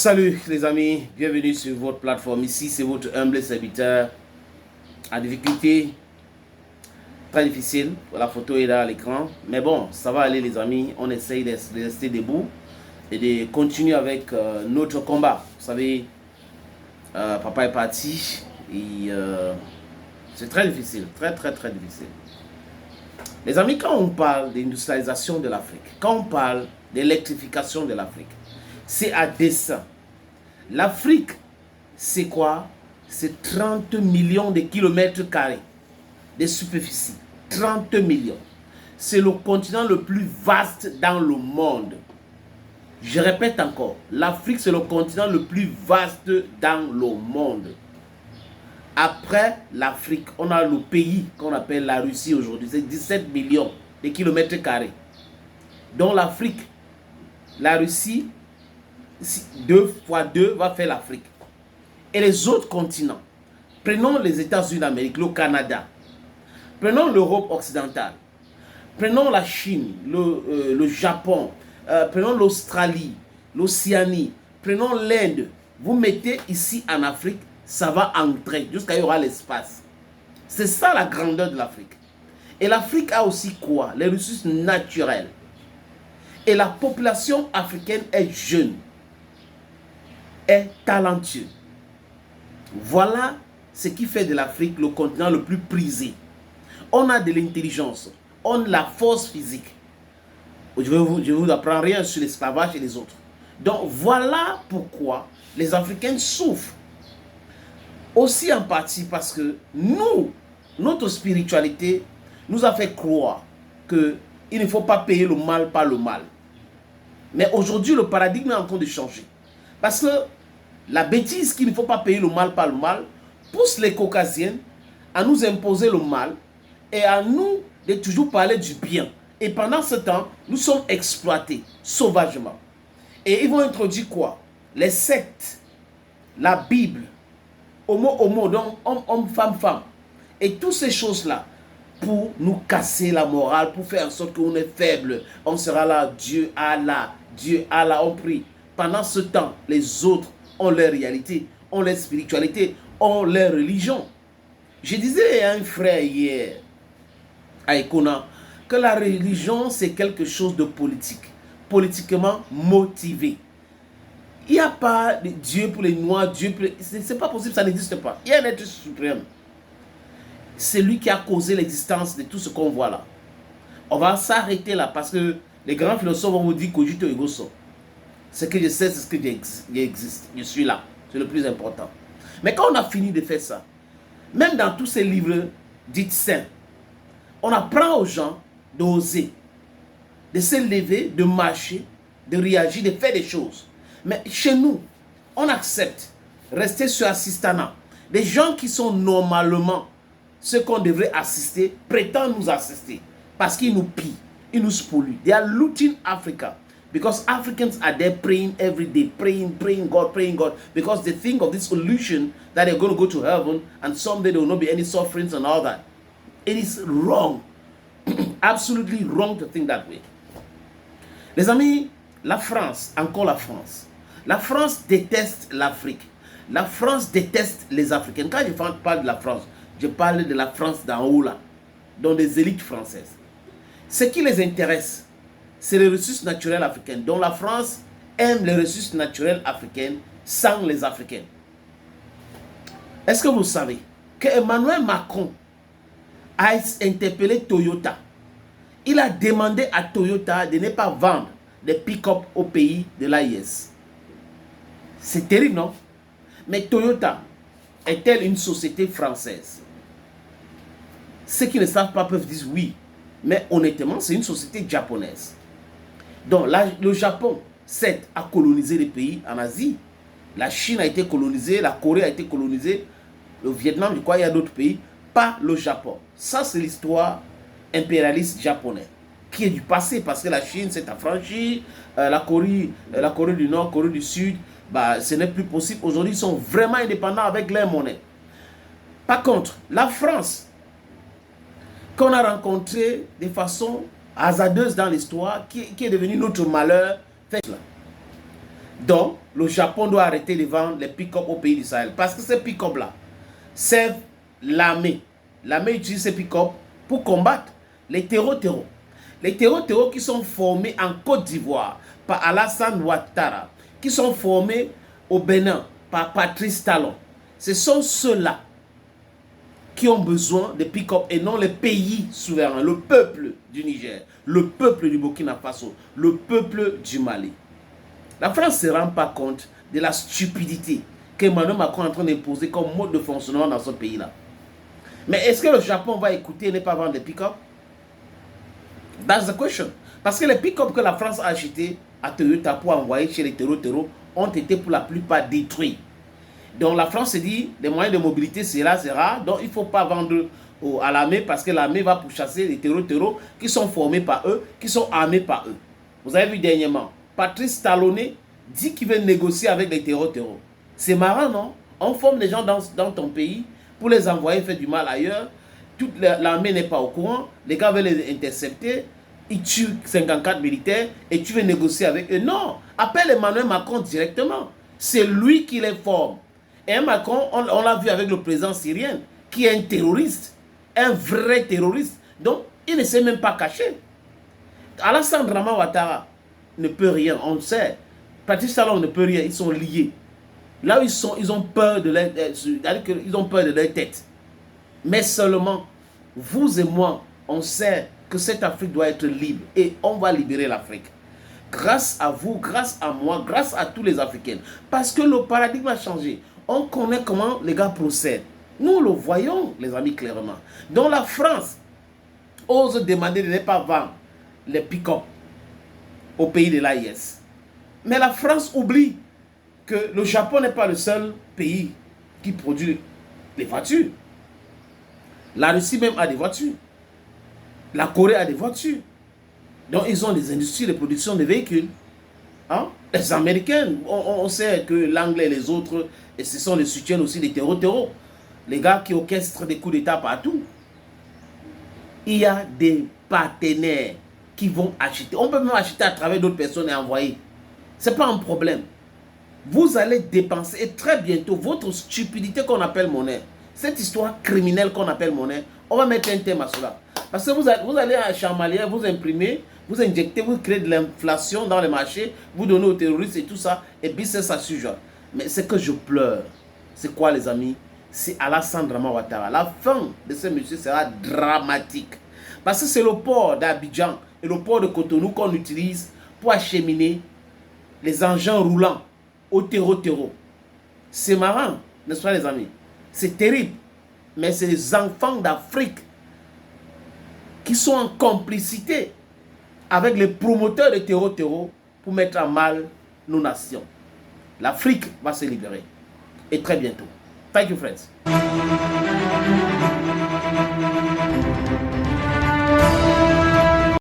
Salut les amis, bienvenue sur votre plateforme. Ici c'est votre humble serviteur en difficulté, très difficile. La photo est là à l'écran, mais bon, ça va aller les amis. On essaye de rester debout et de continuer avec notre combat. Vous savez, papa est parti et c'est très difficile, très difficile. Les amis, quand on parle d'industrialisation de l'Afrique, quand on parle d'électrification de l'Afrique, c'est à dessein. L'Afrique, c'est quoi? C'est 30 millions de kilomètres carrés de superficie. 30 millions. C'est le continent le plus vaste dans le monde. Je répète encore, l'Afrique, c'est le continent le plus vaste dans le monde. Après l'Afrique, on a le pays qu'on appelle la Russie aujourd'hui. C'est 17 millions de kilomètres carrés. Donc l'Afrique, la Russie, 2 fois 2 va faire l'Afrique. Et les autres continents, prenons les États-Unis d'Amérique, le Canada, prenons l'Europe occidentale, prenons la Chine, le Japon, prenons l'Australie, l'Océanie, prenons l'Inde. Vous mettez ici en Afrique, ça va entrer jusqu'à ce qu'il y aura l'espace. C'est ça la grandeur de l'Afrique. Et l'Afrique a aussi quoi? Les ressources naturelles. Et la population africaine est jeune, est talentueux. Voilà ce qui fait de l'Afrique le continent le plus prisé. On a de l'intelligence, on a la force physique. Je vous apprends rien sur l'esclavage et les autres. Donc voilà pourquoi les Africains souffrent. Aussi en partie parce que nous, notre spiritualité nous a fait croire qu'il ne faut pas payer le mal par le mal. Mais aujourd'hui, le paradigme est en train de changer. Parce que la bêtise qu'il ne faut pas payer le mal par le mal pousse les Caucasiens à nous imposer le mal et à nous de toujours parler du bien. Et pendant ce temps, nous sommes exploités sauvagement. Et ils vont introduire quoi? Les sectes, la Bible, homo, donc homme, femme. Et toutes ces choses-là pour nous casser la morale, pour faire en sorte qu'on est faible. On sera là, Dieu Allah, on prie. Pendant ce temps, les autres ont leur réalité, ont leur spiritualité, ont leur religion. Je disais à un frère hier, à Ekona, que la religion c'est quelque chose de politique, politiquement motivé. Il n'y a pas de Dieu pour les Noirs, Dieu pour les... C'est pas possible, ça n'existe pas. Il y a un être suprême. C'est lui qui a causé l'existence de tout ce qu'on voit là. On va s'arrêter là parce que les grands philosophes vont vous dire cogito ergo sum. Ce que je sais, c'est ce que j'existe. Je suis là. C'est le plus important. Mais quand on a fini de faire ça, même dans tous ces livres dits saints, on apprend aux gens d'oser, de se lever, de marcher, de réagir, de faire des choses. Mais chez nous, on accepte rester sur assistanat. Des gens qui sont normalement ceux qu'on devrait assister, prétendent nous assister. Parce qu'ils nous pillent, ils nous spolient. They are looting Africa. Because Africans are there praying every day, praying God. Because they think of this illusion that they're going to go to heaven and someday there will not be any sufferings and all that. It is wrong. Absolutely wrong to think that way. Les amis, la France, encore la France. La France déteste l'Afrique. La France déteste les Africains. Quand je parle de la France, je parle de la France d'en haut là, dans des élites françaises. Ce qui les intéresse, c'est les ressources naturelles africaines. Donc la France aime les ressources naturelles africaines sans les Africains. Est-ce que vous savez que Emmanuel Macron a interpellé Toyota? Il a demandé à Toyota de ne pas vendre des pick-up au pays de l'AIS. C'est terrible, non? Mais Toyota est-elle une société française? Ceux qui ne savent pas peuvent dire oui. Mais honnêtement, c'est une société japonaise. Donc, le Japon, certes, a colonisé les pays en Asie. La Chine a été colonisée, la Corée a été colonisée, le Vietnam, je crois, il y a d'autres pays, pas le Japon. Ça, c'est l'histoire impérialiste japonaise, qui est du passé, parce que la Chine s'est affranchie, la Corée du Nord, Corée du Sud, ce n'est plus possible. Aujourd'hui, ils sont vraiment indépendants avec leur monnaie. Par contre, la France, qu'on a rencontré de façon hasardeuse dans l'histoire, qui est devenue notre malheur, fait cela. Donc, le Japon doit arrêter de vendre les pick-up au pays du Sahel. Parce que ces pick-up-là servent l'armée. L'armée utilise ces pick-up pour combattre les terreaux. Les terreaux qui sont formés en Côte d'Ivoire par Alassane Ouattara, qui sont formés au Bénin par Patrice Talon. Ce sont ceux-là qui ont besoin de pick-up et non les pays souverains, le peuple du Niger, le peuple du Burkina Faso, le peuple du Mali. La France ne se rend pas compte de la stupidité qu'Emmanuel Macron est en train d'imposer comme mode de fonctionnement dans ce pays-là. Mais est-ce que le Japon va écouter et ne pas vendre des pick-up? That's the question. Parce que les pick-up que la France a achetés à Toyota pour envoyer chez les terreaux ont été pour la plupart détruits. Donc la France se dit, les moyens de mobilité, c'est rare. Donc il ne faut pas vendre à l'armée parce que l'armée va pourchasser les terreaux qui sont formés par eux, qui sont armés par eux. Vous avez vu dernièrement, Patrice Talonné dit qu'il veut négocier avec les terreaux. C'est marrant, non? On forme les gens dans ton pays pour les envoyer faire du mal ailleurs. Toute l'armée n'est pas au courant. Les gars veulent les intercepter. Ils tuent 54 militaires et tu veux négocier avec eux. Non, appelle Emmanuel Macron directement. C'est lui qui les forme. Et Macron, on l'a vu avec le président syrien, qui est un terroriste, un vrai terroriste. Donc, il ne s'est même pas caché. Alassane Ouattara ne peut rien, on le sait. Patrice Talon ne peut rien, ils sont liés. Là où ils ont peur de leur tête. Mais seulement, vous et moi, on sait que cette Afrique doit être libre et on va libérer l'Afrique. Grâce à vous, grâce à moi, grâce à tous les Africains. Parce que le paradigme a changé. On connaît comment les gars procèdent. Nous le voyons, les amis, clairement. Donc la France ose demander de ne pas vendre les pick-up au pays de l'AIS. Mais la France oublie que le Japon n'est pas le seul pays qui produit des voitures. La Russie même a des voitures. La Corée a des voitures. Donc ils ont des industries de production de véhicules. Hein? Les Américains, on sait que l'anglais et les autres, et ce sont les soutiens aussi des terreaux. Les gars qui orchestrent des coups d'État partout. Il y a des partenaires qui vont acheter. On peut même acheter à travers d'autres personnes et envoyer. Ce n'est pas un problème. Vous allez dépenser et très bientôt, votre stupidité qu'on appelle monnaie, cette histoire criminelle qu'on appelle monnaie, on va mettre un thème à cela. Parce que vous allez à Chamalière, vous imprimez, vous injectez, vous créez de l'inflation dans les marchés, vous donnez aux terroristes et tout ça, et puis c'est ça sujet. Mais ce que je pleure, c'est quoi les amis? C'est Alassane Ouattara. La fin de ce monsieur sera dramatique. Parce que c'est le port d'Abidjan et le port de Cotonou qu'on utilise pour acheminer les engins roulants au terreau. C'est marrant, n'est-ce pas les amis? C'est terrible. Mais c'est les enfants d'Afrique qui sont en complicité avec les promoteurs de terreau pour mettre à mal nos nations. L'Afrique va se libérer. Et très bientôt. Thank you, friends.